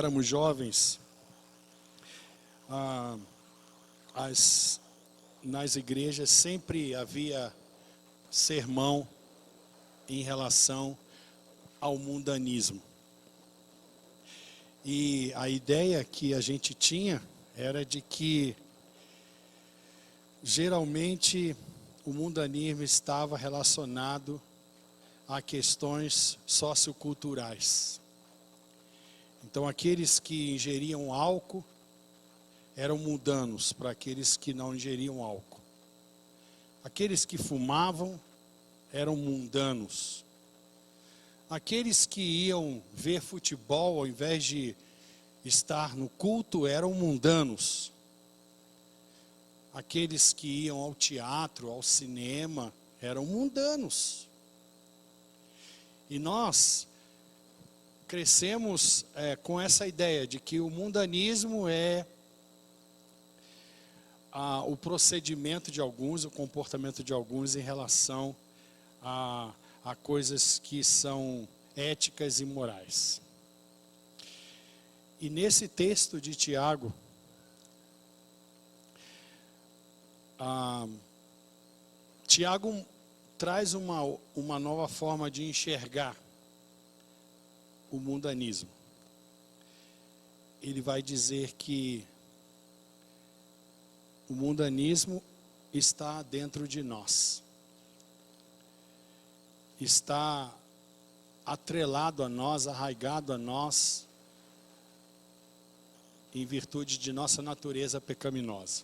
éramos jovens, nas igrejas sempre havia sermão em relação ao mundanismo. E a ideia que a gente tinha era de que geralmente o mundanismo estava relacionado a questões socioculturais. Então aqueles que ingeriam álcool eram mundanos para aqueles que não ingeriam álcool. Aqueles que fumavam eram mundanos. Aqueles que iam ver futebol ao invés de estar no culto eram mundanos. Aqueles que iam ao teatro, ao cinema, eram mundanos. E nós crescemos com essa ideia de que o mundanismo é o procedimento de alguns, o comportamento de alguns em relação a coisas que são éticas e morais. E nesse texto de Tiago, Tiago traz uma nova forma de enxergar o mundanismo. Ele vai dizer que o mundanismo está dentro de nós. Está atrelado a nós, arraigado a nós, em virtude de nossa natureza pecaminosa.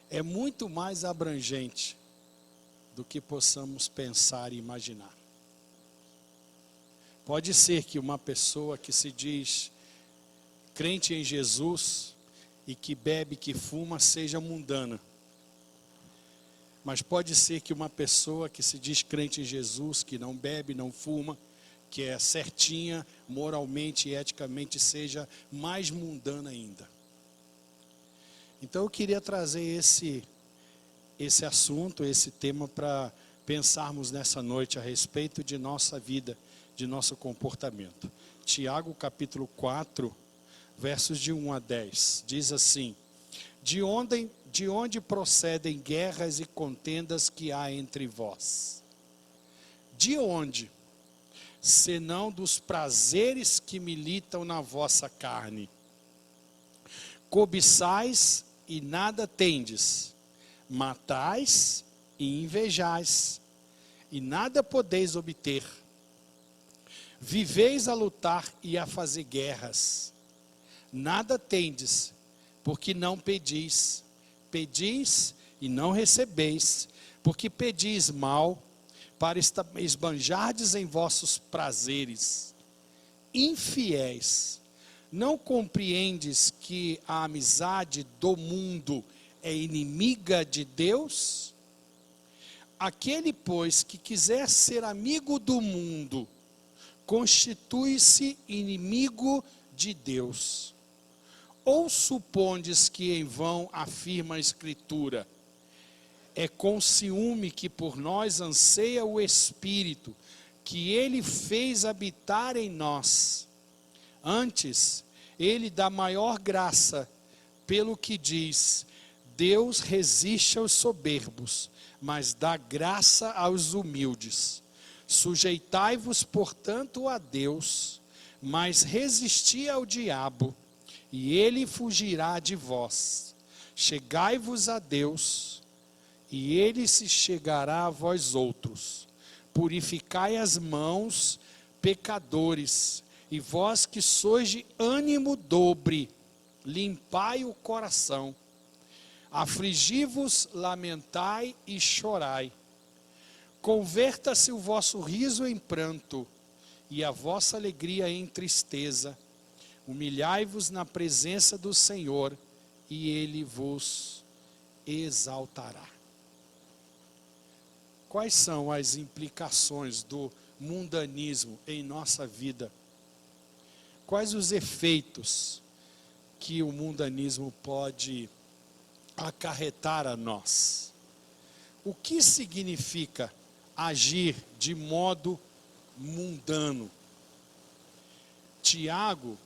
É muito mais abrangente do que possamos pensar e imaginar. Pode ser que uma pessoa que se diz crente em Jesus e que bebe, que fuma, seja mundana. Mas pode ser que uma pessoa que se diz crente em Jesus, que não bebe, não fuma, que é certinha, moralmente e eticamente, seja mais mundana ainda. Então eu queria trazer esse assunto, esse tema para pensarmos nessa noite a respeito de nossa vida, de nosso comportamento. Tiago capítulo 4, versos de 1 a 10, diz assim: de onde procedem guerras e contendas que há entre vós? De onde? Senão dos prazeres que militam na vossa carne. Cobiçais e nada tendes, matais e invejais, e nada podeis obter. Viveis a lutar e a fazer guerras. Nada tendes, porque não pedis. Pedis e não recebeis, porque pedis mal, para esbanjardes em vossos prazeres. Infiéis, não compreendes que a amizade do mundo é inimiga de Deus? Aquele, pois, que quiser ser amigo do mundo, constitui-se inimigo de Deus. Ou supondes que em vão afirma a Escritura: é com ciúme que por nós anseia o Espírito, que Ele fez habitar em nós. Antes, Ele dá maior graça, pelo que diz: Deus resiste aos soberbos, mas dá graça aos humildes. Sujeitai-vos, portanto, a Deus, mas resisti ao diabo, e ele fugirá de vós. Chegai-vos a Deus, e ele se chegará a vós outros. Purificai as mãos, pecadores, e vós que sois de ânimo dobre, limpai o coração. Afligi-vos, lamentai e chorai. Converta-se o vosso riso em pranto, e a vossa alegria em tristeza. Humilhai-vos na presença do Senhor, e Ele vos exaltará. Quais são as implicações do mundanismo em nossa vida? Quais os efeitos que o mundanismo pode acarretar a nós? O que significa agir de modo mundano? Tiago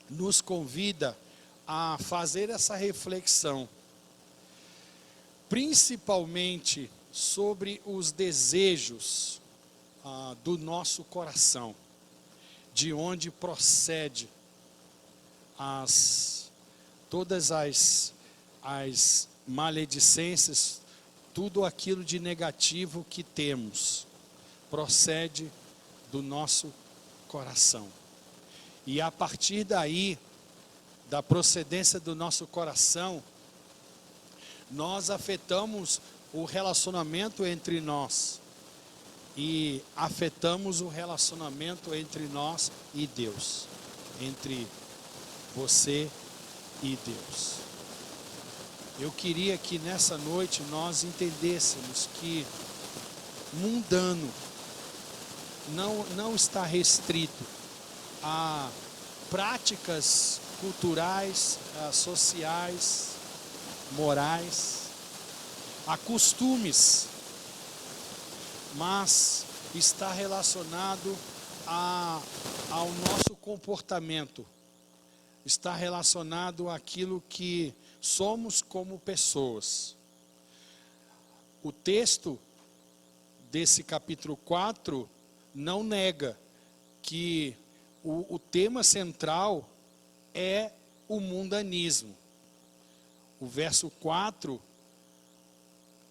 nos convida a fazer essa reflexão, principalmente sobre os desejos do nosso coração, de onde procede todas as maledicências, tudo aquilo de negativo que temos, procede do nosso coração. E a partir daí, da procedência do nosso coração, nós afetamos o relacionamento entre nós e afetamos o relacionamento entre nós e Deus, entre você e Deus. Eu queria que nessa noite nós entendêssemos que mundano não está restrito a práticas culturais, sociais, morais, a costumes, mas está relacionado ao nosso comportamento, está relacionado àquilo que somos como pessoas. O texto desse capítulo 4 não nega que o tema central é o mundanismo. O verso 4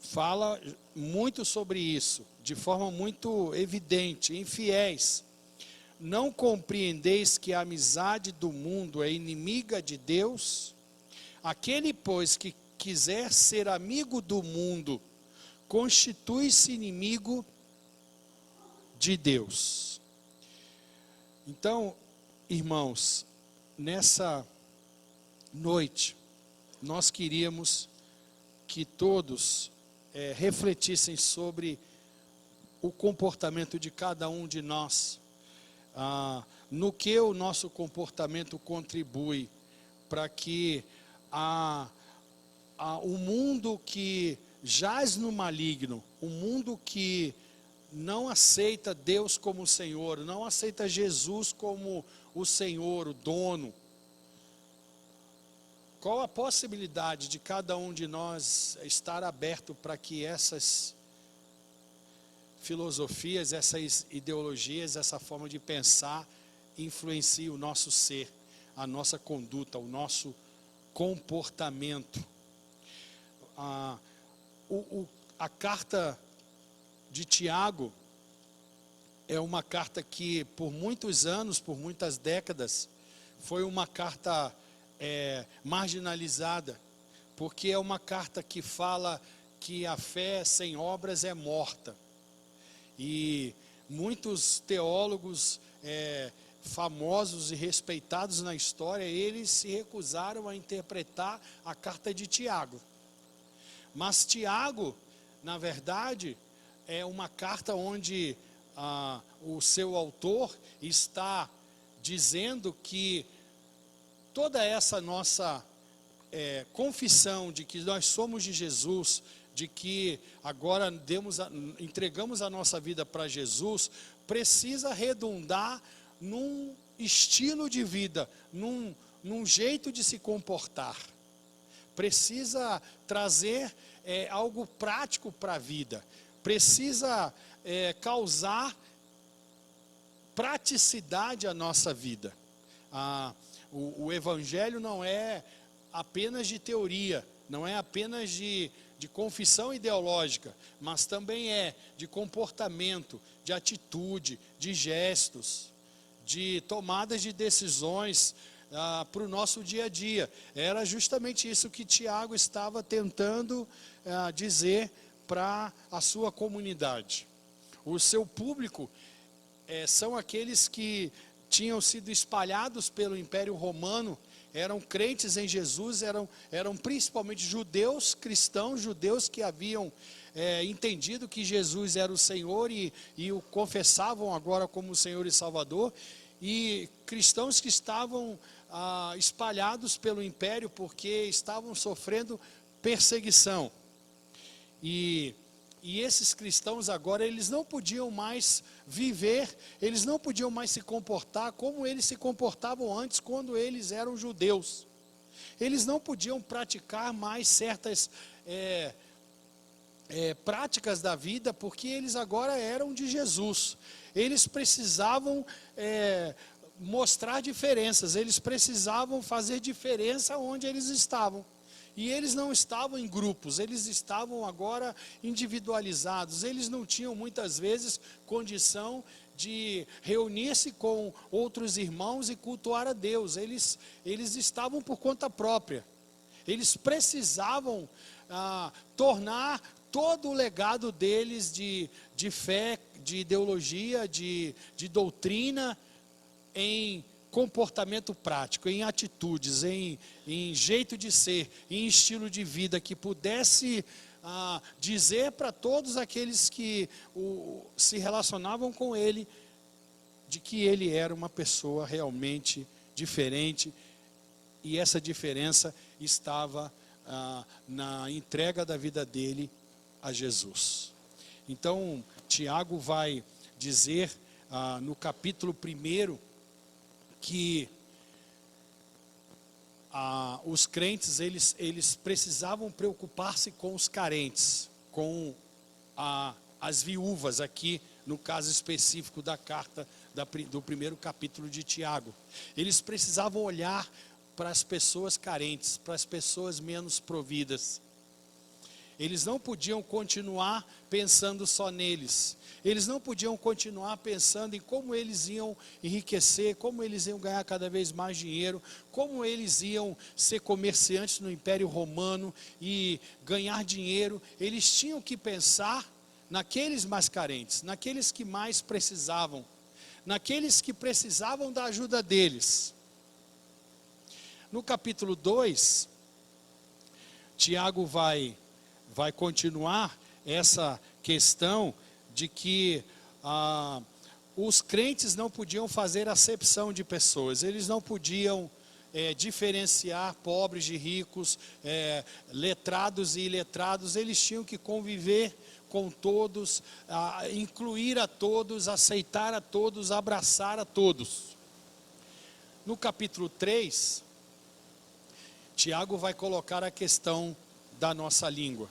fala muito sobre isso, de forma muito evidente. Infiéis, não compreendeis que a amizade do mundo é inimiga de Deus? Aquele, pois, que quiser ser amigo do mundo, constitui-se inimigo de Deus. Então, irmãos, nessa noite, nós queríamos que todos refletissem sobre o comportamento de cada um de nós, no que o nosso comportamento contribui para que o mundo que jaz no maligno, o mundo que não aceita Deus como o Senhor, não aceita Jesus como o Senhor, o dono. Qual a possibilidade de cada um de nós estar aberto para que essas filosofias, essas ideologias, essa forma de pensar influenciem o nosso ser, a nossa conduta, o nosso comportamento? A carta de Tiago é uma carta que por muitos anos, por muitas décadas, foi uma carta marginalizada, porque é uma carta que fala que a fé sem obras é morta. E muitos teólogos famosos e respeitados na história, eles se recusaram a interpretar a carta de Tiago. Mas Tiago, na verdade, é uma carta onde o seu autor está dizendo que toda essa nossa confissão de que nós somos de Jesus, de que agora entregamos a nossa vida para Jesus, precisa redundar num estilo de vida, num jeito de se comportar. Precisa trazer algo prático para a vida, precisa causar praticidade à nossa vida. O Evangelho não é apenas de teoria, não é apenas de confissão ideológica, mas também é de comportamento, de atitude, de gestos, de tomadas de decisões para o nosso dia a dia. Era justamente isso que Tiago estava tentando dizer para a sua comunidade. O seu público são aqueles que tinham sido espalhados pelo Império Romano, eram crentes em Jesus, eram principalmente judeus, cristãos, judeus que haviam entendido que Jesus era o Senhor e o confessavam agora como o Senhor e Salvador, e cristãos que estavam espalhados pelo Império porque estavam sofrendo perseguição. E E esses cristãos agora, eles não podiam mais viver, eles não podiam mais se comportar como eles se comportavam antes, quando eles eram judeus. Eles não podiam praticar mais certas práticas da vida, porque eles agora eram de Jesus. Eles precisavam mostrar diferenças, eles precisavam fazer diferença onde eles estavam. E eles não estavam em grupos, eles estavam agora individualizados. Eles não tinham muitas vezes condição de reunir-se com outros irmãos e cultuar a Deus. Eles estavam por conta própria. Eles precisavam tornar todo o legado deles de fé, de ideologia, de doutrina, em comportamento prático, em atitudes, em jeito de ser, em estilo de vida, que pudesse dizer para todos aqueles que se relacionavam com ele, de que ele era uma pessoa realmente diferente, e essa diferença estava na entrega da vida dele a Jesus. Então, Tiago vai dizer no capítulo 1 que os crentes, eles precisavam preocupar-se com os carentes, com as viúvas, aqui no caso específico da carta do 1º capítulo de Tiago. Eles precisavam olhar para as pessoas carentes, para as pessoas menos providas. Eles não podiam continuar pensando só neles. Eles não podiam continuar pensando em como eles iam enriquecer, como eles iam ganhar cada vez mais dinheiro, como eles iam ser comerciantes no Império Romano e ganhar dinheiro. Eles tinham que pensar naqueles mais carentes, naqueles que mais precisavam, naqueles que precisavam da ajuda deles. No capítulo 2, Tiago vai continuar essa questão de que os crentes não podiam fazer acepção de pessoas, eles não podiam diferenciar pobres de ricos, letrados e iletrados. Eles tinham que conviver com todos, incluir a todos, aceitar a todos, abraçar a todos. No capítulo 3, Tiago vai colocar a questão da nossa língua,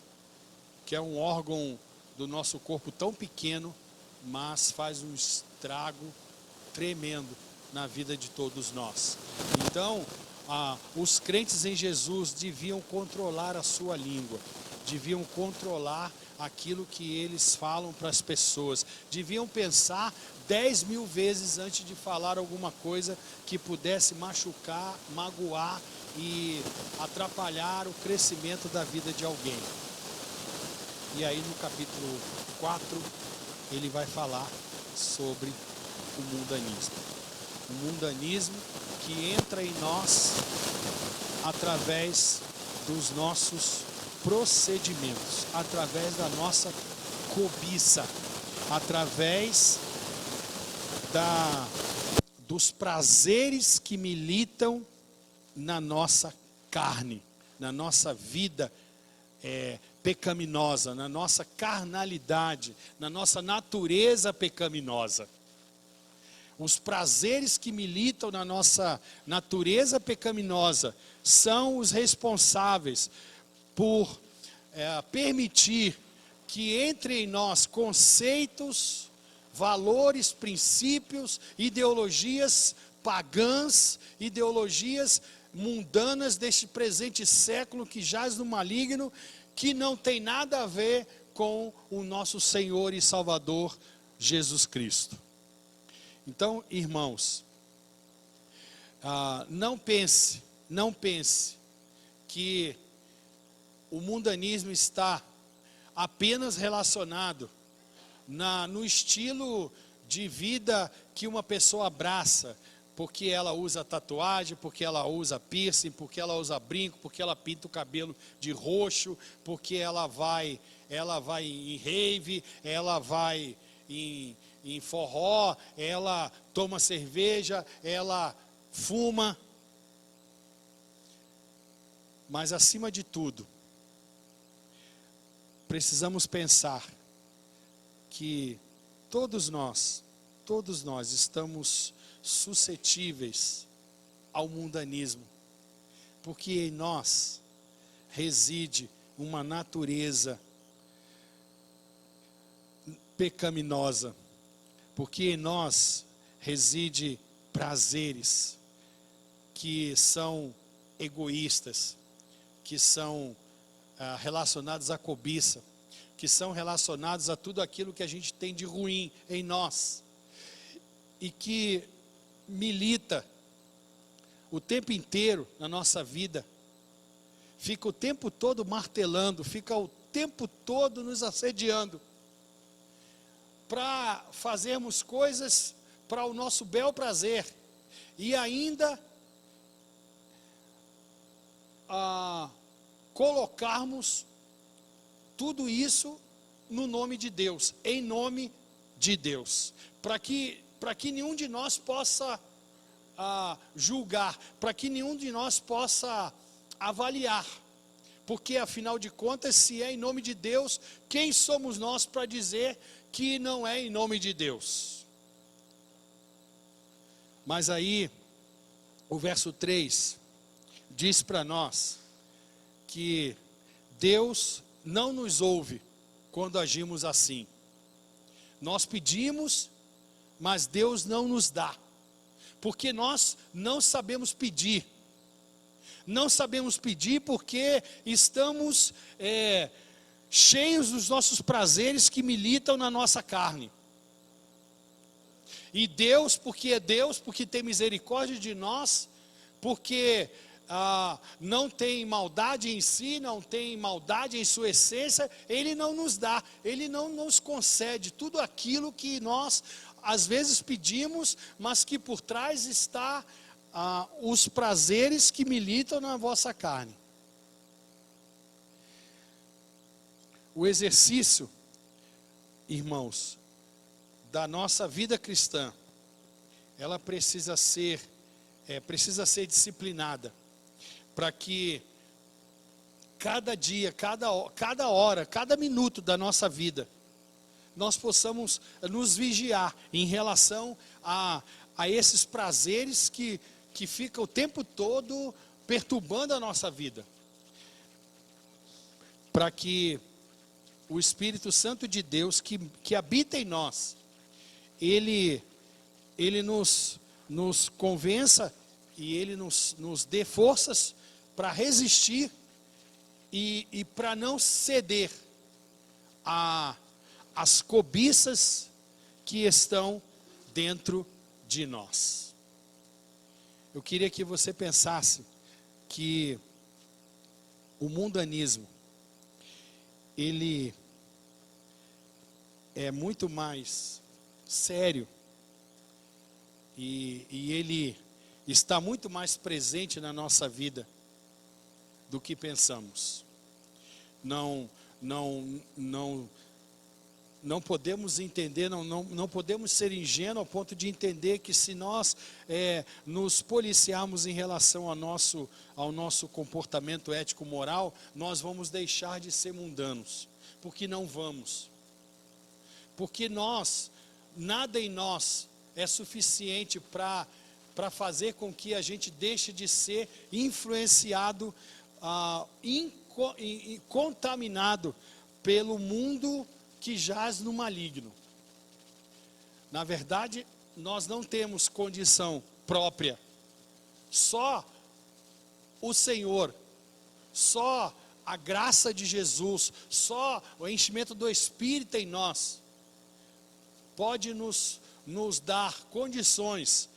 que é um órgão do nosso corpo tão pequeno, mas faz um estrago tremendo na vida de todos nós. Então, os crentes em Jesus deviam controlar a sua língua, deviam controlar aquilo que eles falam para as pessoas, deviam pensar 10.000 vezes antes de falar alguma coisa que pudesse machucar, magoar e atrapalhar o crescimento da vida de alguém. E aí no capítulo 4, ele vai falar sobre o mundanismo. O mundanismo que entra em nós através dos nossos procedimentos, através da nossa cobiça, através dos prazeres que militam na nossa carne, na nossa vida pecaminosa, na nossa carnalidade, na nossa natureza pecaminosa. Os prazeres que militam na nossa natureza pecaminosa são os responsáveis por permitir que entre em nós conceitos, valores, princípios, ideologias pagãs, ideologias mundanas deste presente século que jaz no maligno, que não tem nada a ver com o nosso Senhor e Salvador Jesus Cristo. Então, irmãos, não pense que o mundanismo está apenas relacionado no estilo de vida que uma pessoa abraça, porque ela usa tatuagem, porque ela usa piercing, porque ela usa brinco, porque ela pinta o cabelo de roxo, porque ela vai em rave, ela vai em forró, ela toma cerveja, ela fuma. Mas acima de tudo, precisamos pensar que todos nós estamos suscetíveis ao mundanismo, porque em nós reside uma natureza pecaminosa, porque em nós reside prazeres que são egoístas, que são relacionados à cobiça, que são relacionados a tudo aquilo que a gente tem de ruim em nós, e que milita o tempo inteiro na nossa vida, fica o tempo todo martelando, fica o tempo todo nos assediando, para fazermos coisas para o nosso bel prazer, e ainda colocarmos tudo isso no nome de Deus, em nome de Deus, para que nenhum de nós possa julgar, para que nenhum de nós possa avaliar, porque afinal de contas, se é em nome de Deus, quem somos nós para dizer que não é em nome de Deus? Mas aí, o verso 3 diz para nós que Deus não nos ouve quando agimos assim. Nós pedimos, mas Deus não nos dá, porque nós não sabemos pedir. Não sabemos pedir porque estamos cheios dos nossos prazeres que militam na nossa carne. E Deus, porque tem misericórdia de nós, porque não tem maldade em si, não tem maldade em sua essência, Ele não nos dá, Ele não nos concede tudo aquilo que nós às vezes pedimos, mas que por trás está os prazeres que militam na vossa carne. O exercício, irmãos, da nossa vida cristã, ela precisa ser disciplinada, para que cada dia, cada hora, cada minuto da nossa vida, nós possamos nos vigiar em relação a esses prazeres que ficam o tempo todo perturbando a nossa vida, para que o Espírito Santo de Deus que habita em nós, Ele nos convença e Ele nos dê forças para resistir e para não ceder às cobiças que estão dentro de nós. Eu queria que você pensasse que o mundanismo, ele é muito mais sério e ele está muito mais presente na nossa vida do que pensamos. Não podemos entender, não podemos ser ingênuos ao ponto de entender que se nós nos policiarmos em relação ao nosso comportamento ético-moral, nós vamos deixar de ser mundanos, porque não vamos. Porque nada em nós é suficiente para fazer com que a gente deixe de ser influenciado, contaminado pelo mundo que jaz no maligno. Na verdade, nós não temos condição própria. Só o Senhor, só a graça de Jesus, só o enchimento do Espírito em nós pode nos dar condições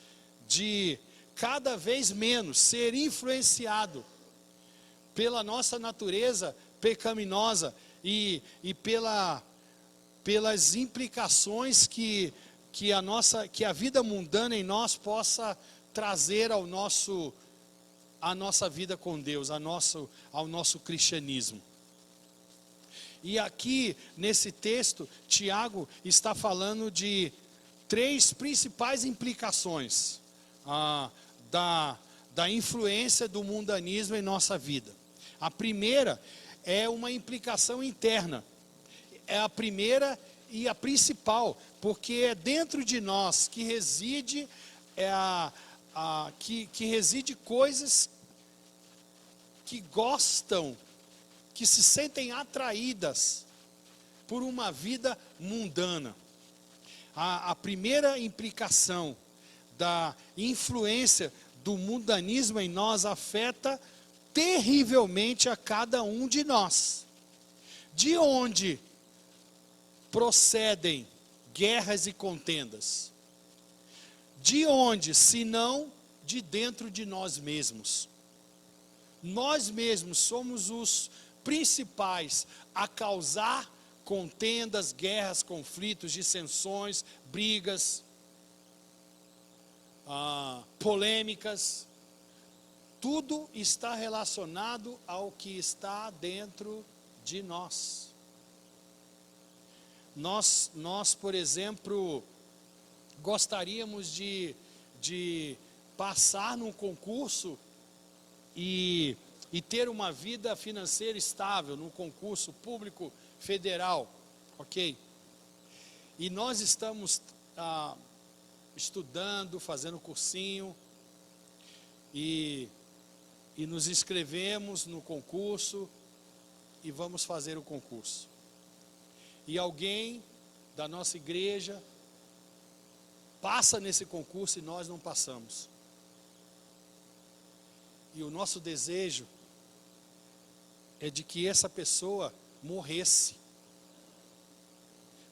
de cada vez menos ser influenciado pela nossa natureza pecaminosa e pelas implicações que a vida mundana em nós possa trazer à nossa vida com Deus, ao nosso cristianismo. E aqui nesse texto, Tiago está falando de 3 principais implicações da influência do mundanismo em nossa vida. A primeira é uma implicação interna. A primeira e a principal, porque é dentro de nós que reside, que reside coisas que gostam, que se sentem atraídas por uma vida mundana. A primeira implicação da influência do mundanismo em nós afeta terrivelmente a cada um de nós. De onde procedem guerras e contendas? De onde, se não de dentro de nós mesmos? Nós mesmos somos os principais a causar contendas, guerras, conflitos, dissensões, brigas, polêmicas. Tudo está relacionado ao que está dentro de nós. Nós, por exemplo, gostaríamos de passar num concurso e ter uma vida financeira estável, num concurso público federal, ok? E nós estamos estudando, fazendo cursinho, e nos inscrevemos no concurso, e vamos fazer o concurso. E alguém da nossa igreja passa nesse concurso e nós não passamos. E o nosso desejo é de que essa pessoa morresse,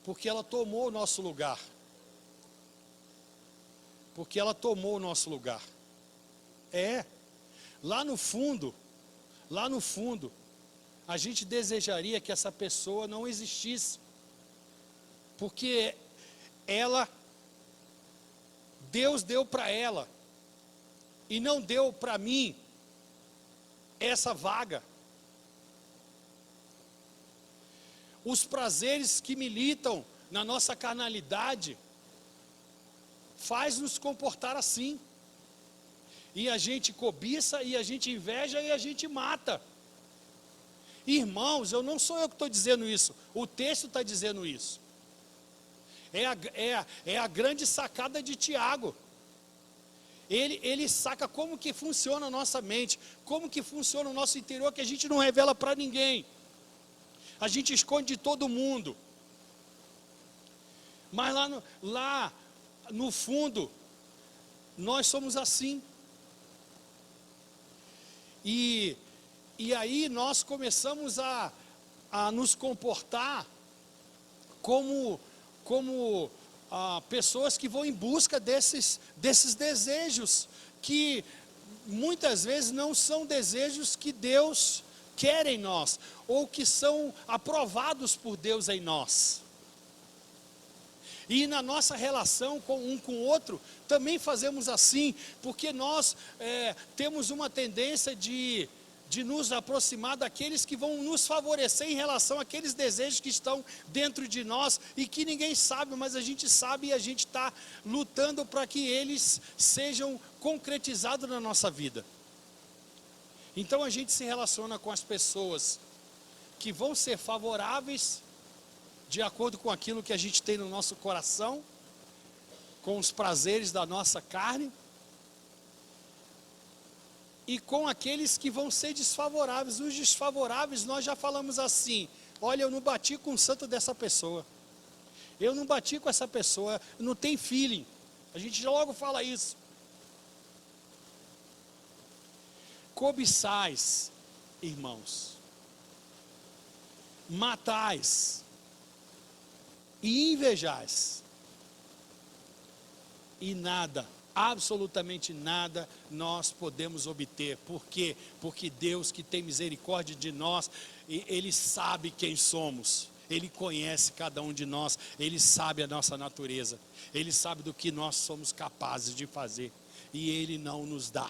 porque ela tomou o nosso lugar. Porque ela tomou o nosso lugar. Lá no fundo, a gente desejaria que essa pessoa não existisse, porque Deus deu para ela, e não deu para mim essa vaga. Os prazeres que militam na nossa carnalidade faz nos comportar assim. E a gente cobiça, e a gente inveja, e a gente mata. Irmãos, não sou eu que estou dizendo isso, o texto está dizendo isso. É a grande sacada de Tiago. Ele saca como que funciona a nossa mente, como que funciona o nosso interior, que a gente não revela para ninguém. A gente esconde de todo mundo. Mas lá no fundo, nós somos assim. E aí nós começamos a nos comportar como pessoas que vão em busca desses desejos, que muitas vezes não são desejos que Deus quer em nós, ou que são aprovados por Deus em nós. E na nossa relação um com o outro, também fazemos assim, porque nós temos uma tendência de nos aproximar daqueles que vão nos favorecer em relação àqueles desejos que estão dentro de nós, e que ninguém sabe, mas a gente sabe, e a gente está lutando para que eles sejam concretizados na nossa vida. Então a gente se relaciona com as pessoas que vão ser favoráveis de acordo com aquilo que a gente tem no nosso coração, com os prazeres da nossa carne, e com aqueles que vão ser desfavoráveis. Os desfavoráveis, nós já falamos assim: olha, eu não bati com o santo dessa pessoa, eu não bati com essa pessoa, não tem feeling. A gente já logo fala isso. Cobiçais, irmãos, matais e invejais, e nada, absolutamente nada nós podemos obter. Por quê? Porque Deus, que tem misericórdia de nós, Ele sabe quem somos, Ele conhece cada um de nós, Ele sabe a nossa natureza, Ele sabe do que nós somos capazes de fazer, e Ele não nos dá.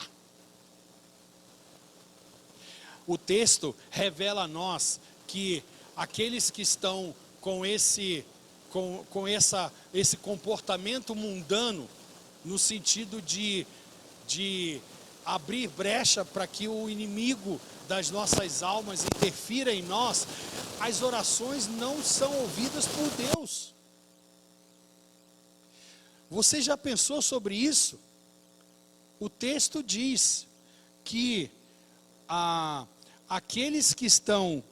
O texto revela a nós que aqueles que estão com esse comportamento mundano, no sentido de abrir brecha para que o inimigo das nossas almas interfira em nós, as orações não são ouvidas por Deus. Você já pensou sobre isso? O texto diz que aqueles que estão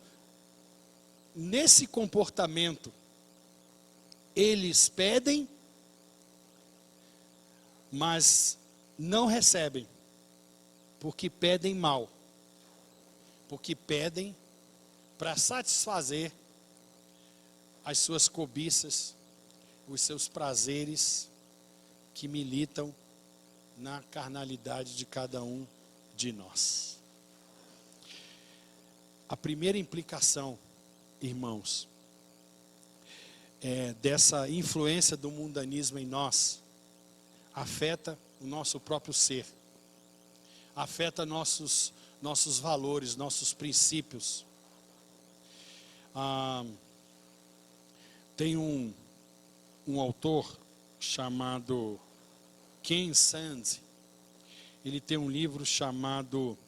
nesse comportamento, eles pedem, mas não recebem, porque pedem mal, porque pedem para satisfazer as suas cobiças, os seus prazeres que militam na carnalidade de cada um de nós. A primeira implicação, irmãos, dessa influência do mundanismo em nós, afeta o nosso próprio ser, afeta nossos valores, nossos princípios. Tem um autor chamado Ken Sande. Ele tem um livro chamado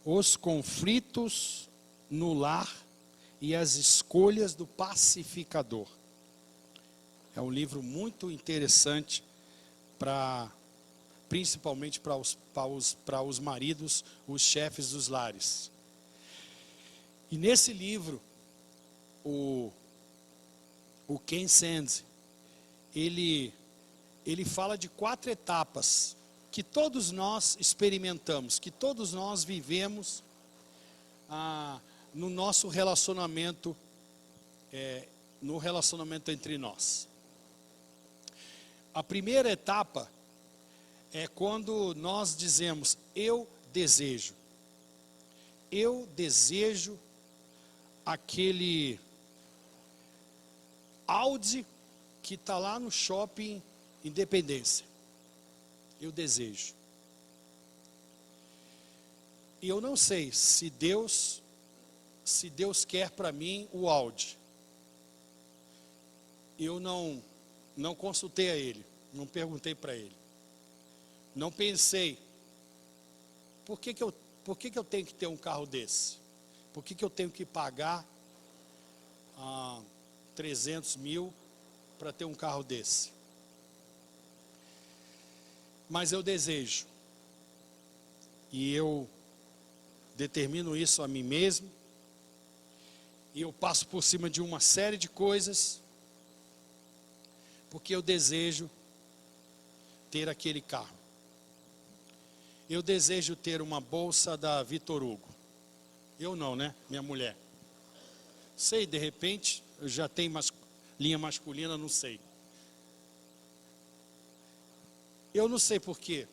Os Conflitos no Lar e as Escolhas do Pacificador. É um livro muito interessante, principalmente para os maridos, os chefes dos lares. E nesse livro, o Ken Sande, ele fala de 4 etapas que todos nós experimentamos, que todos nós vivemos no nosso relacionamento, no relacionamento entre nós. A primeira etapa é quando nós dizemos, eu desejo aquele Audi que está lá no shopping Independência. Eu desejo. E eu não sei se Deus quer para mim o Audi. Eu não consultei a Ele, não perguntei para Ele. Não pensei, por que eu tenho que ter um carro desse? Por que eu tenho que pagar 300 mil para ter um carro desse? Mas eu desejo, e eu determino isso a mim mesmo, e eu passo por cima de uma série de coisas, porque eu desejo ter aquele carro. Eu desejo ter uma bolsa da Vitor Hugo. Eu não, né? Minha mulher. Sei, de repente, eu já tenho linha masculina, não sei. Eu não sei porquê.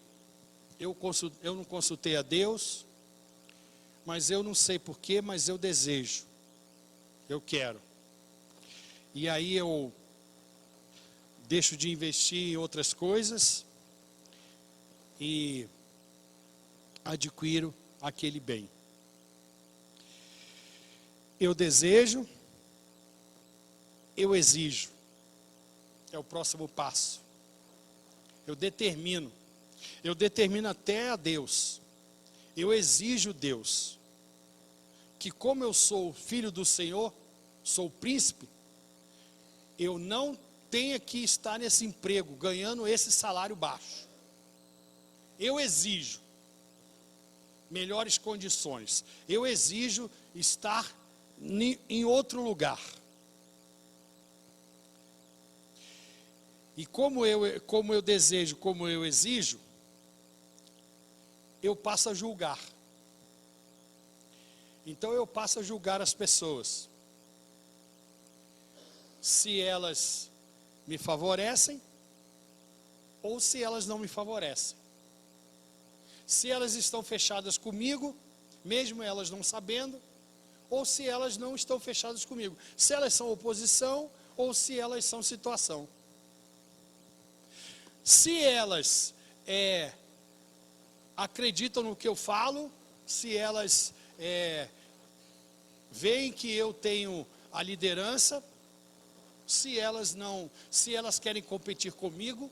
Eu não consultei a Deus, mas eu não sei porquê, mas eu desejo. Eu quero. E aí eu deixo de investir em outras coisas e adquiro aquele bem. Eu desejo, eu exijo. É o próximo passo. Eu determino até a Deus. Eu exijo Deus que, como eu sou filho do Senhor, sou príncipe, eu não tenha que estar nesse emprego, ganhando esse salário baixo. Eu exijo melhores condições. Eu exijo estar em outro lugar. E como eu desejo, como eu exijo, eu passo a julgar. Então eu passo a julgar as pessoas. Se elas me favorecem, ou se elas não me favorecem. Se elas estão fechadas comigo, mesmo elas não sabendo, ou se elas não estão fechadas comigo. Se elas são oposição, ou se elas são situação. Se elas acreditam no que eu falo, se elas veem que eu tenho a liderança, se elas querem competir comigo,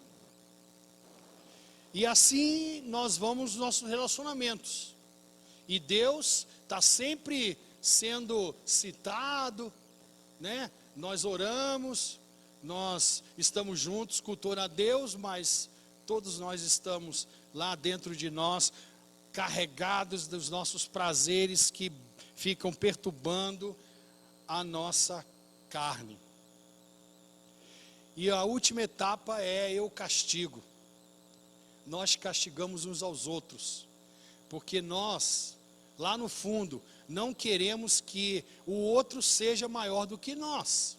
e assim nós vamos nos nossos relacionamentos. E Deus está sempre sendo citado, né? Nós oramos, nós estamos juntos cultuando a Deus, mas todos nós estamos lá dentro de nós, carregados dos nossos prazeres que ficam perturbando a nossa carne. E a última etapa é eu castigo. Nós castigamos uns aos outros, porque nós, lá no fundo, não queremos que o outro seja maior do que nós.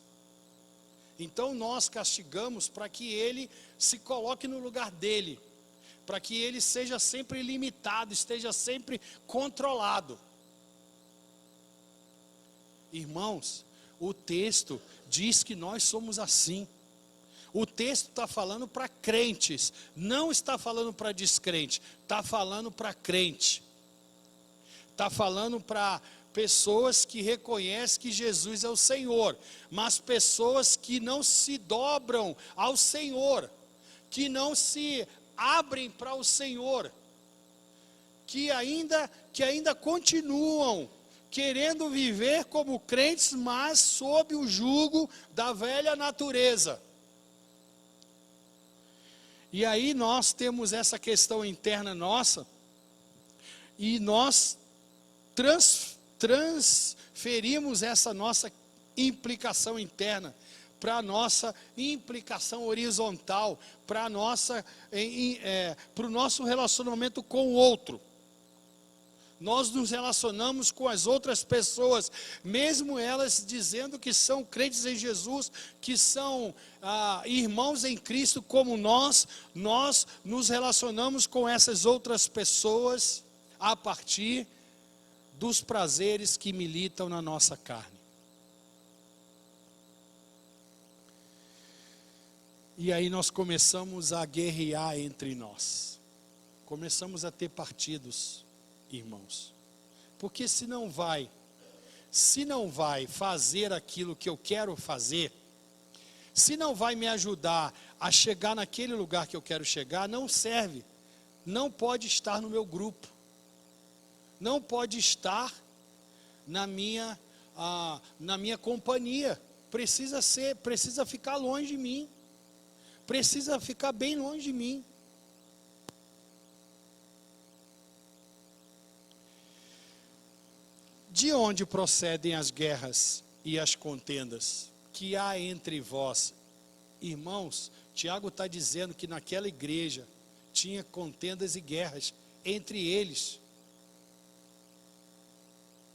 Então nós castigamos para que ele se coloque no lugar dele, para que ele seja sempre limitado, esteja sempre controlado. Irmãos, o texto diz que nós somos assim. O texto está falando para crentes, não está falando para descrente, está falando para crente. Está falando para pessoas que reconhecem que Jesus é o Senhor, mas pessoas que não se dobram ao Senhor, que não se abrem para o Senhor, que ainda continuam querendo viver como crentes, mas sob o jugo da velha natureza. E aí nós temos essa questão interna nossa, e nós transferimos essa nossa implicação interna para a nossa implicação horizontal, para o nosso relacionamento com o outro. Nós nos relacionamos com as outras pessoas, mesmo elas dizendo que são crentes em Jesus, que são irmãos em Cristo como nós nos relacionamos com essas outras pessoas a partir dos prazeres que militam na nossa carne. E aí nós começamos a guerrear entre nós. Começamos a ter partidos, irmãos. Porque se não vai fazer aquilo que eu quero fazer, se não vai me ajudar a chegar naquele lugar que eu quero chegar, não serve. Não pode estar no meu grupo. Não pode estar na minha companhia. Precisa ficar longe de mim. Precisa ficar bem longe de mim. De onde procedem as guerras e as contendas que há entre vós? Irmãos, Tiago está dizendo que naquela igreja tinha contendas e guerras entre eles.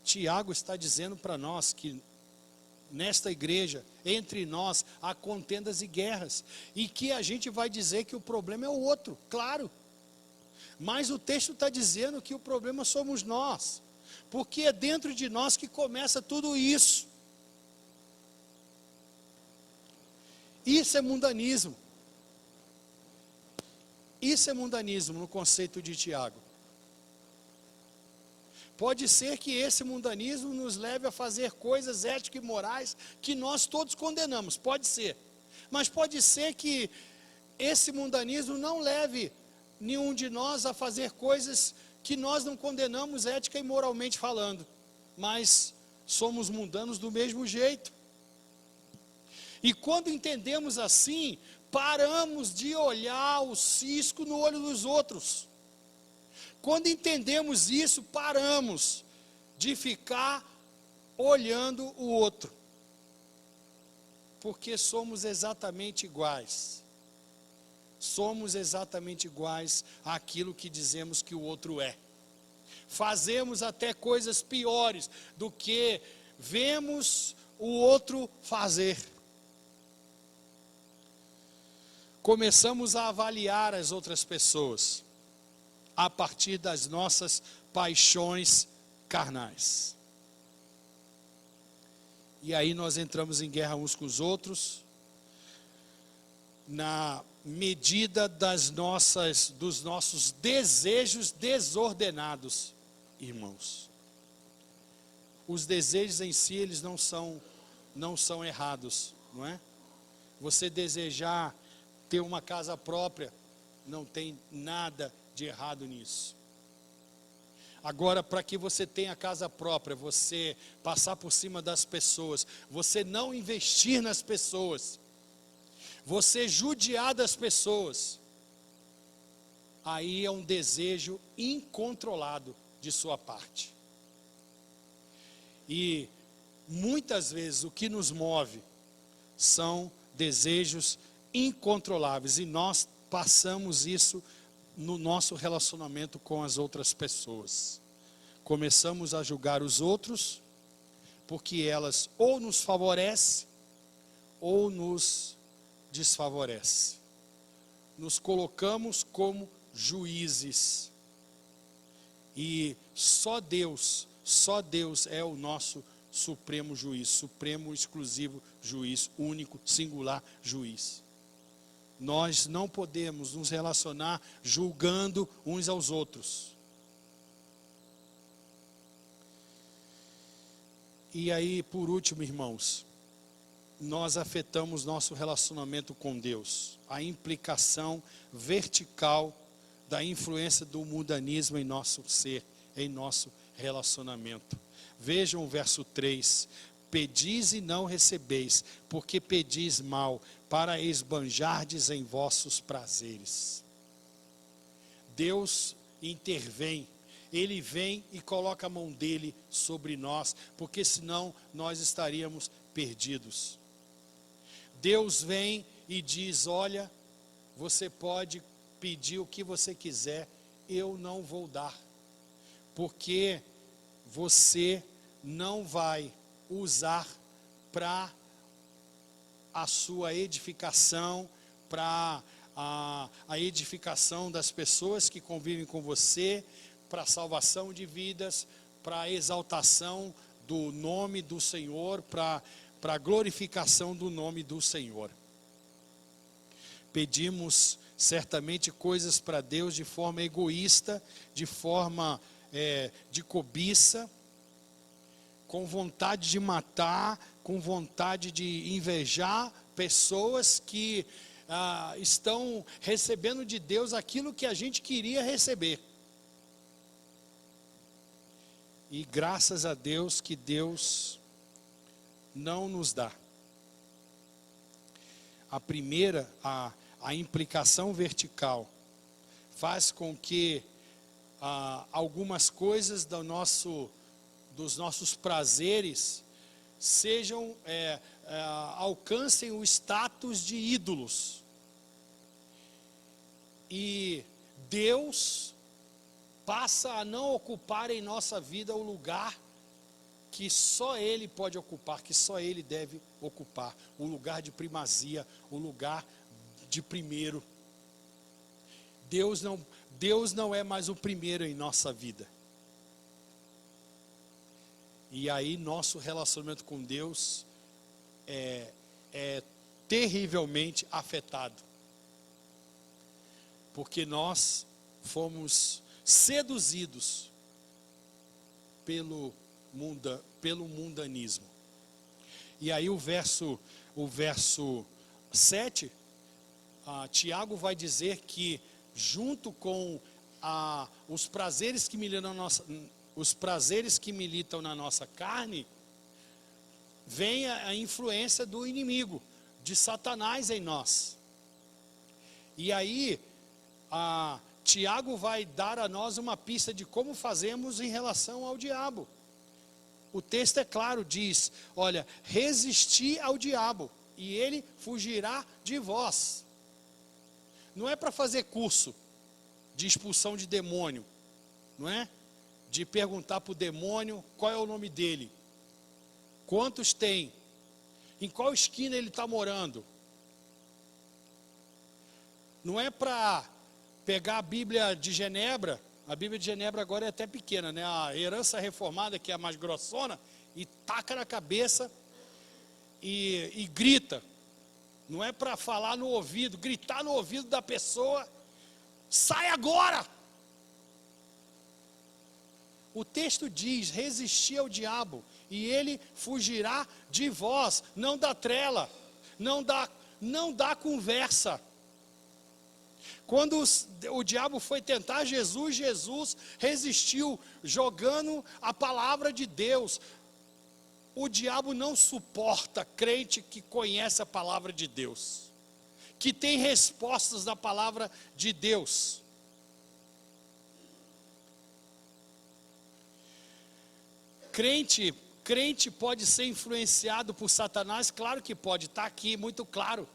Tiago está dizendo para nós que nesta igreja, entre nós, há contendas e guerras. E que a gente vai dizer que o problema é o outro, claro. Mas o texto está dizendo que o problema somos nós. Porque é dentro de nós que começa tudo isso. Isso é mundanismo. Isso é mundanismo no conceito de Tiago. Pode ser que esse mundanismo nos leve a fazer coisas éticas e morais que nós todos condenamos, pode ser. Mas pode ser que esse mundanismo não leve nenhum de nós a fazer coisas que nós não condenamos ética e moralmente falando. Mas somos mundanos do mesmo jeito. E quando entendemos assim, paramos de olhar o cisco no olho dos outros. Quando entendemos isso, paramos de ficar olhando o outro. Porque somos exatamente iguais. Somos exatamente iguais àquilo que dizemos que o outro é. Fazemos até coisas piores do que vemos o outro fazer. Começamos a avaliar as outras pessoas a partir das nossas paixões carnais. E aí nós entramos em guerra uns com os outros, na medida dos nossos desejos desordenados, irmãos. Os desejos em si, eles não são errados, não é? Você desejar ter uma casa própria, não tem nada de errado nisso. Agora, para que você tenha casa própria, você passar por cima das pessoas, você não investir nas pessoas, você judiar das pessoas, aí é um desejo incontrolado de sua parte. E muitas vezes o que nos move são desejos incontroláveis, e nós passamos isso no nosso relacionamento com as outras pessoas. Começamos a julgar os outros, porque elas ou nos favorecem, ou nos desfavorecem. Nos colocamos como juízes. E só Deus é o nosso supremo juiz, supremo, exclusivo juiz, único, singular juiz. Nós não podemos nos relacionar julgando uns aos outros. E aí, por último, irmãos, nós afetamos nosso relacionamento com Deus. A implicação vertical da influência do mundanismo em nosso ser, em nosso relacionamento. Vejam o verso 3. Pedis e não recebeis, porque pedis mal, para esbanjardes em vossos prazeres. Deus intervém. Ele vem e coloca a mão dele sobre nós, porque senão nós estaríamos perdidos. Deus vem e diz: olha, você pode pedir o que você quiser, eu não vou dar, porque você não vai usar para a sua edificação, para a edificação das pessoas que convivem com você, para a salvação de vidas, para a exaltação do nome do Senhor, para a glorificação do nome do Senhor. Pedimos certamente coisas para Deus de forma egoísta, de forma de cobiça, com vontade de matar, com vontade de invejar pessoas que estão recebendo de Deus aquilo que a gente queria receber. E graças a Deus que Deus não nos dá. A primeira, a implicação vertical, faz com que algumas coisas dos nossos prazeres alcancem o status de ídolos. E Deus passa a não ocupar em nossa vida o lugar que só Ele pode ocupar, que só Ele deve ocupar, o lugar de primazia, o lugar de primeiro. Deus não é mais o primeiro em nossa vida. E aí nosso relacionamento com Deus é terrivelmente afetado, porque nós fomos seduzidos pelo mundanismo. E aí o verso 7, Tiago vai dizer que junto com os prazeres que militam na nossa carne, vem a influência do inimigo, de Satanás em nós. E aí Tiago vai dar a nós uma pista de como fazemos em relação ao diabo. O texto é claro, diz: olha, resisti ao diabo e ele fugirá de vós. Não é para fazer curso de expulsão de demônio, não é? De perguntar para o demônio qual é o nome dele, quantos tem, em qual esquina ele está morando. Não é para pegar a Bíblia de Genebra. A Bíblia de Genebra agora é até pequena, né? A herança reformada, que é a mais grossona, e taca na cabeça e grita. Não é para falar no ouvido, gritar no ouvido da pessoa: sai agora! O texto diz: resistir ao diabo e ele fugirá de vós. Não dá trela, não dá conversa. Quando o diabo foi tentar Jesus resistiu, jogando a palavra de Deus. O diabo não suporta crente que conhece a palavra de Deus. que tem respostas da palavra de Deus. Crente pode ser influenciado por Satanás? Claro que pode, está aqui muito claro.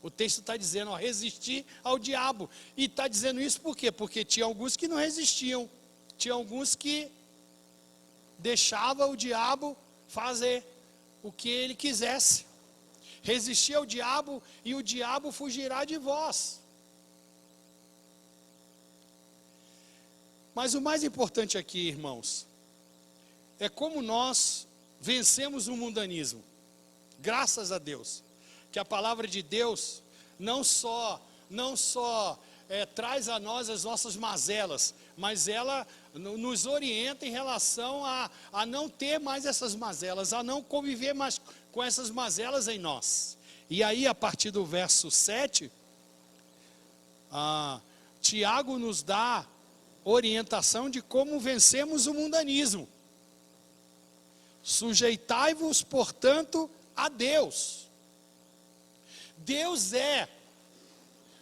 O texto está dizendo, resistir ao diabo. E está dizendo isso por quê? Porque tinha alguns que não resistiam. Tinha alguns que deixavam o diabo fazer o que ele quisesse. Resistir ao diabo e o diabo fugirá de vós. Mas o mais importante aqui, irmãos, é como nós vencemos o mundanismo. Graças a Deus, que a palavra de Deus não só traz a nós as nossas mazelas, mas ela nos orienta em relação a não ter mais essas mazelas, a não conviver mais com essas mazelas em nós. E aí, a partir do verso 7, Tiago nos dá orientação de como vencemos o mundanismo. Sujeitai-vos, portanto, a Deus. Deus é,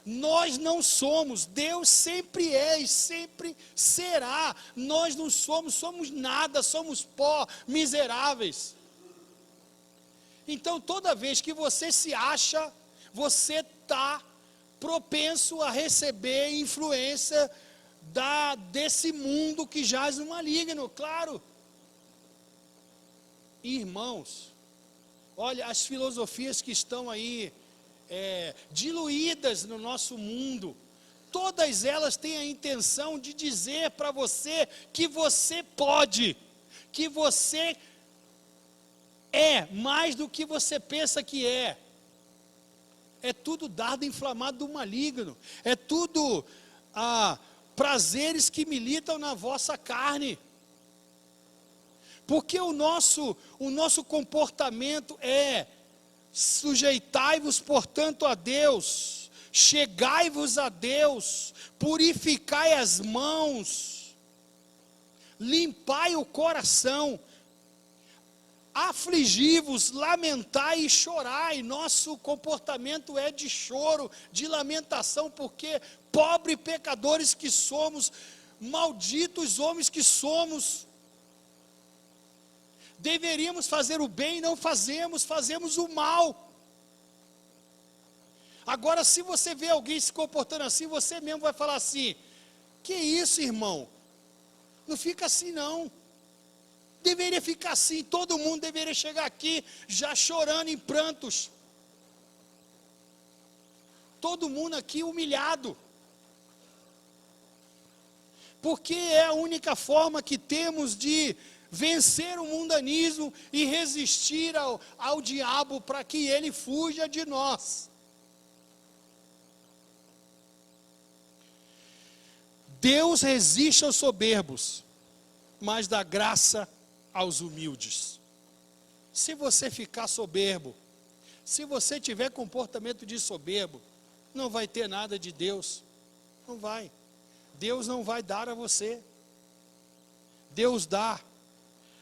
nós não somos, Deus sempre é e sempre será. Nós não somos nada, somos pó, miseráveis. Então, toda vez que você se acha, você está propenso a receber influência desse mundo que jaz no maligno, claro. Irmãos, olha, as filosofias que estão aí diluídas no nosso mundo, todas elas têm a intenção de dizer para você que você pode, que você é mais do que você pensa que é. É tudo dardo inflamado do maligno, é tudo prazeres que militam na vossa carne. Porque o nosso comportamento é: sujeitai-vos, portanto, a Deus, chegai-vos a Deus, purificai as mãos, limpai o coração, afligi-vos, lamentai e chorai. Nosso comportamento é de choro, de lamentação, porque pobres pecadores que somos, malditos homens que somos, deveríamos fazer o bem e não fazemos o mal. Agora, se você vê alguém se comportando assim, você mesmo vai falar assim: que isso, irmão? Não fica assim não. Deveria ficar assim, todo mundo deveria chegar aqui já chorando em prantos. Todo mundo aqui humilhado. Porque é a única forma que temos de vencer o mundanismo e resistir ao diabo para que ele fuja de nós. Deus resiste aos soberbos, mas dá graça aos humildes. Se você ficar soberbo, se você tiver comportamento de soberbo, não vai ter nada de Deus. Não vai. Deus não vai dar a você. Deus dá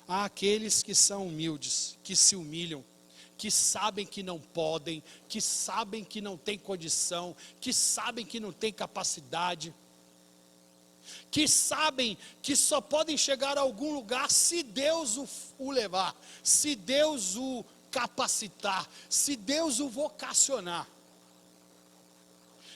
àqueles que são humildes, que se humilham, que sabem que não podem, que sabem que não tem condição, que sabem que não tem capacidade, que sabem que só podem chegar a algum lugar se Deus o levar, se Deus o capacitar, se Deus o vocacionar.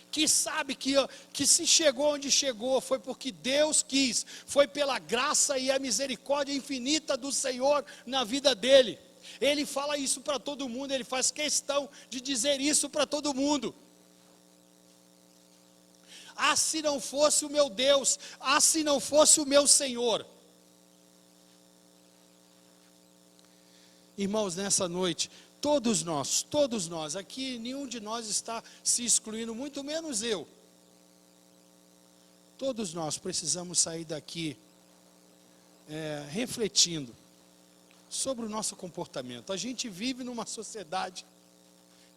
Que sabe que se chegou onde chegou foi porque Deus quis, foi pela graça e a misericórdia infinita do Senhor na vida dele. Ele fala isso para todo mundo, ele faz questão de dizer isso para todo mundo. Ah, se não fosse o meu Deus, ah, se não fosse o meu Senhor. Irmãos, nessa noite, todos nós, aqui nenhum de nós está se excluindo, muito menos eu. Todos nós precisamos sair daqui refletindo sobre o nosso comportamento. A gente vive numa sociedade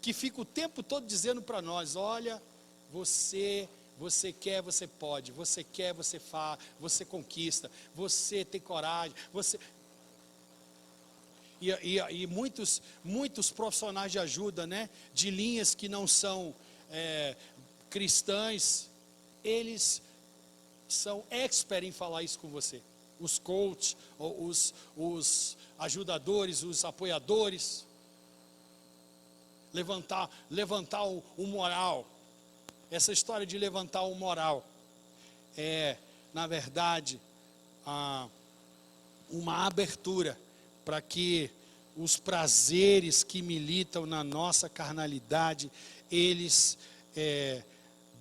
que fica o tempo todo dizendo para nós: olha, você quer, você pode, você quer, você faz, você conquista, você tem coragem, você... E muitos profissionais de ajuda, né, de linhas que não são cristãs, eles são expert em falar isso com você. Os coaches, os ajudadores, os apoiadores. Levantar o moral. Essa história de levantar o moral é, na verdade, uma abertura para que os prazeres que militam na nossa carnalidade, eles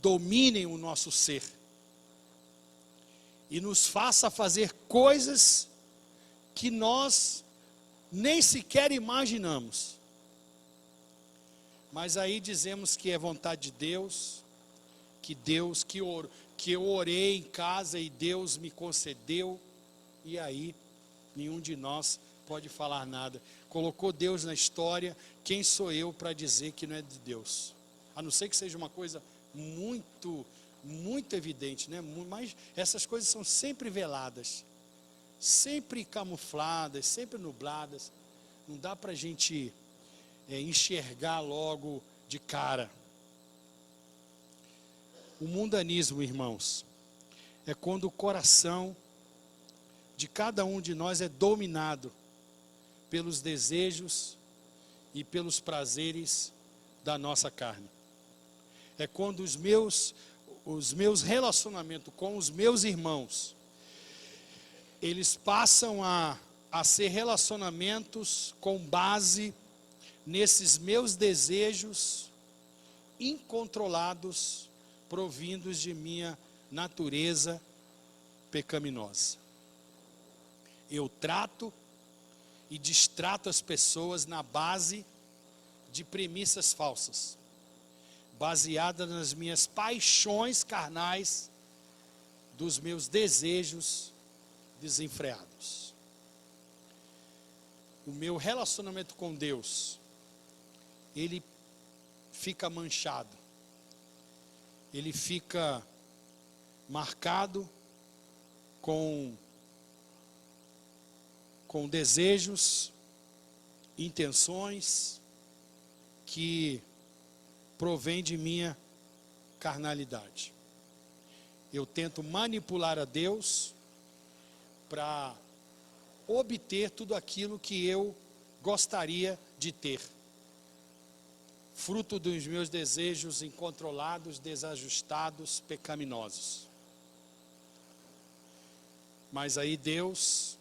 dominem o nosso ser e nos faça fazer coisas que nós nem sequer imaginamos. Mas aí dizemos que é vontade de Deus, que eu orei em casa e Deus me concedeu, e aí nenhum de nós pode falar nada. Colocou Deus na história, quem sou eu para dizer que não é de Deus? A não ser que seja uma coisa muito, muito evidente, né? Mas essas coisas são sempre veladas, sempre camufladas, sempre nubladas. Não dá para a gente enxergar logo de cara. O mundanismo, irmãos, é quando o coração de cada um de nós é dominado pelos desejos e pelos prazeres da nossa carne. É quando os meus relacionamentos com os meus irmãos, eles passam a ser relacionamentos com base nesses meus desejos incontrolados, provindos de minha natureza pecaminosa. Eu trato e distrato as pessoas na base de premissas falsas, baseadas nas minhas paixões carnais, dos meus desejos desenfreados. O meu relacionamento com Deus, ele fica manchado, ele fica marcado com desejos, intenções que provém de minha carnalidade. Eu tento manipular a Deus para obter tudo aquilo que eu gostaria de ter, fruto dos meus desejos incontrolados, desajustados, pecaminosos. Mas aí Deus,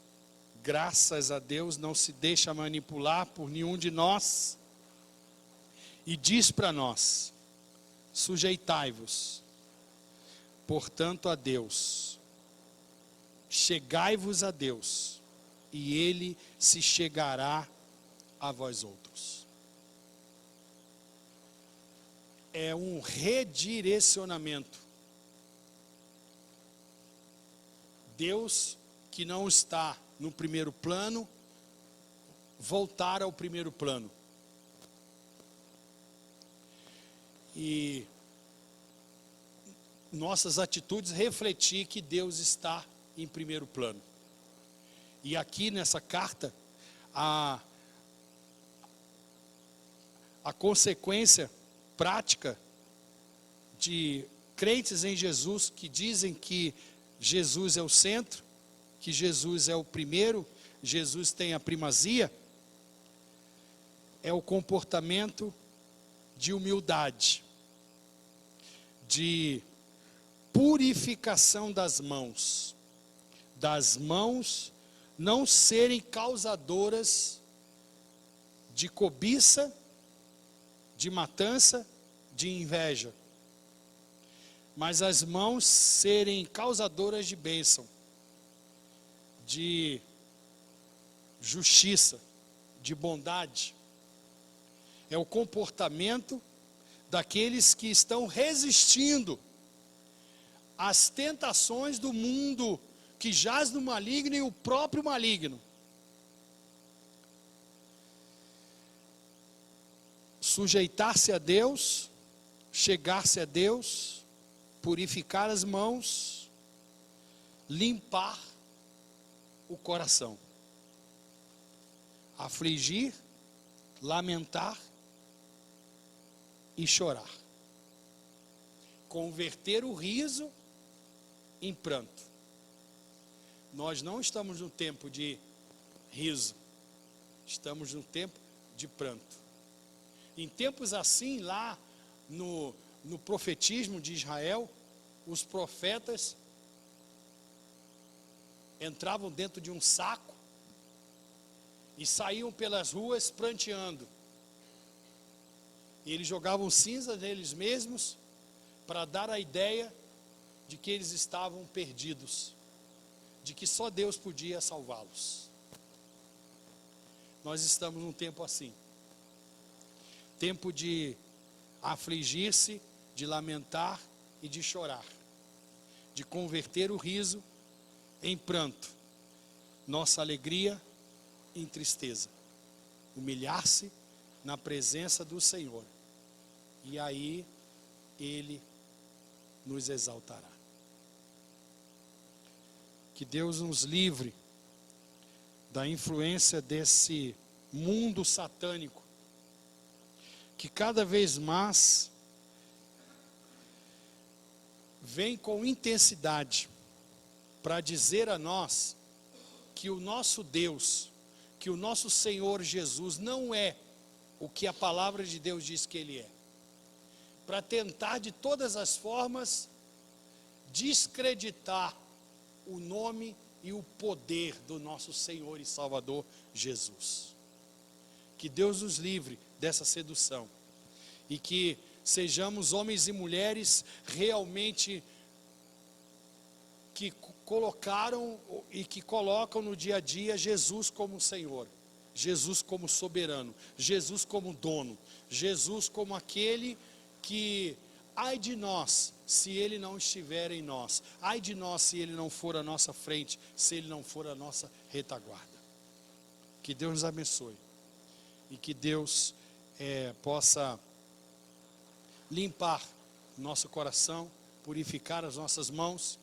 graças a Deus, não se deixa manipular por nenhum de nós e diz para nós: sujeitai-vos, portanto, a Deus, chegai-vos a Deus, e Ele se chegará a vós outros. É um redirecionamento. Deus, que não está no primeiro plano, voltar ao primeiro plano. E nossas atitudes refletir que Deus está em primeiro plano. E aqui nessa carta, a consequência prática de crentes em Jesus que dizem que Jesus é o centro, que Jesus é o primeiro, Jesus tem a primazia, é o comportamento de humildade, de purificação das mãos não serem causadoras de cobiça, de matança, de inveja, mas as mãos serem causadoras de bênção, de justiça, de bondade. É o comportamento daqueles que estão resistindo às tentações do mundo que jaz no maligno e o próprio maligno. Sujeitar-se a Deus, chegar-se a Deus, purificar as mãos, limpar o coração, afligir, lamentar e chorar. converter o riso em pranto. Nós não estamos no tempo de riso, estamos no tempo de pranto. Em tempos assim, lá no profetismo de Israel, os profetas entravam dentro de um saco e saíam pelas ruas pranteando. E eles jogavam cinza neles mesmos para dar a ideia de que eles estavam perdidos, de que só Deus podia salvá-los. Nós estamos num tempo assim. Tempo de afligir-se, de lamentar e de chorar. De converter o riso em pranto, nossa alegria em tristeza. Humilhar-se na presença do Senhor. E aí Ele nos exaltará. Que Deus nos livre da influência desse mundo satânico, que cada vez mais vem com intensidade para dizer a nós que o nosso Deus, que o nosso Senhor Jesus não é o que a palavra de Deus diz que Ele é. Para tentar de todas as formas descreditar o nome e o poder do nosso Senhor e Salvador Jesus. Que Deus nos livre dessa sedução e que sejamos homens e mulheres realmente que colocaram e que colocam no dia a dia Jesus como Senhor, Jesus como soberano, Jesus como dono, Jesus como aquele que, ai de nós, se Ele não estiver em nós, ai de nós se Ele não for à nossa frente, se Ele não for à nossa retaguarda. Que Deus nos abençoe e que Deus possa limpar nosso coração, purificar as nossas mãos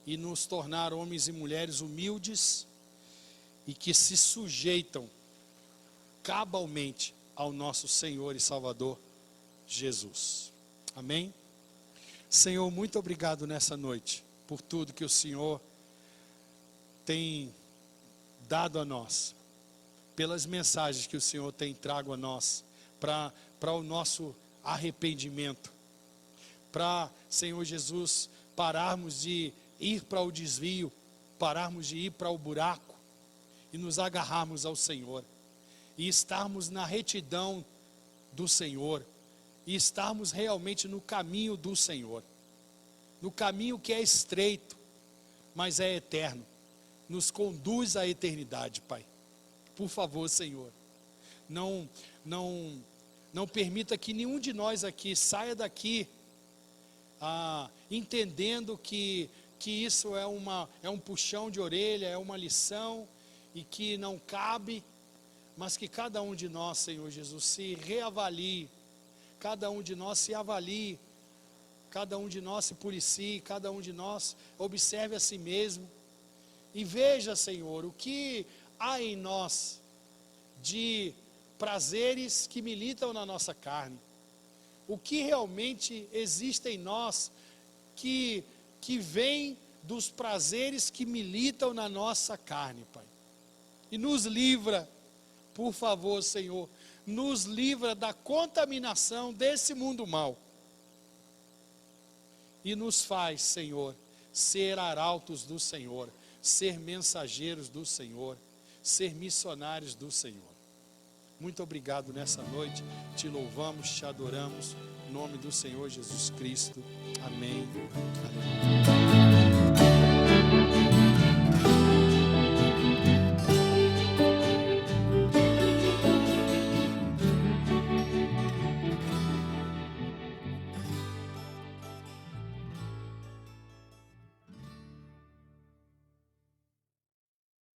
e nos tornar homens e mulheres humildes e que se sujeitam cabalmente ao nosso Senhor e Salvador Jesus. Amém? Senhor, muito obrigado nessa noite por tudo que o Senhor tem dado a nós, pelas mensagens que o Senhor tem trago a nós, para o nosso arrependimento, para, Senhor Jesus, pararmos de ir para o desvio, pararmos de ir para o buraco e nos agarrarmos ao Senhor e estarmos na retidão do Senhor e estarmos realmente no caminho do Senhor, no caminho que é estreito, mas é eterno, nos conduz à eternidade, Pai. Por favor, Senhor, não permita que nenhum de nós aqui saia daqui entendendo que isso é um puxão de orelha, é uma lição e que não cabe, mas que cada um de nós, Senhor Jesus, se reavalie, cada um de nós se avalie, cada um de nós se policie, cada um de nós observe a si mesmo e veja, Senhor, o que há em nós de prazeres que militam na nossa carne, o que realmente existe em nós que vem dos prazeres que militam na nossa carne, Pai. E nos livra, por favor, Senhor, nos livra da contaminação desse mundo mau. E nos faz, Senhor, ser arautos do Senhor, ser mensageiros do Senhor, ser missionários do Senhor. Muito obrigado nessa noite, te louvamos, te adoramos, em nome do Senhor Jesus Cristo. Amém. Aleluia.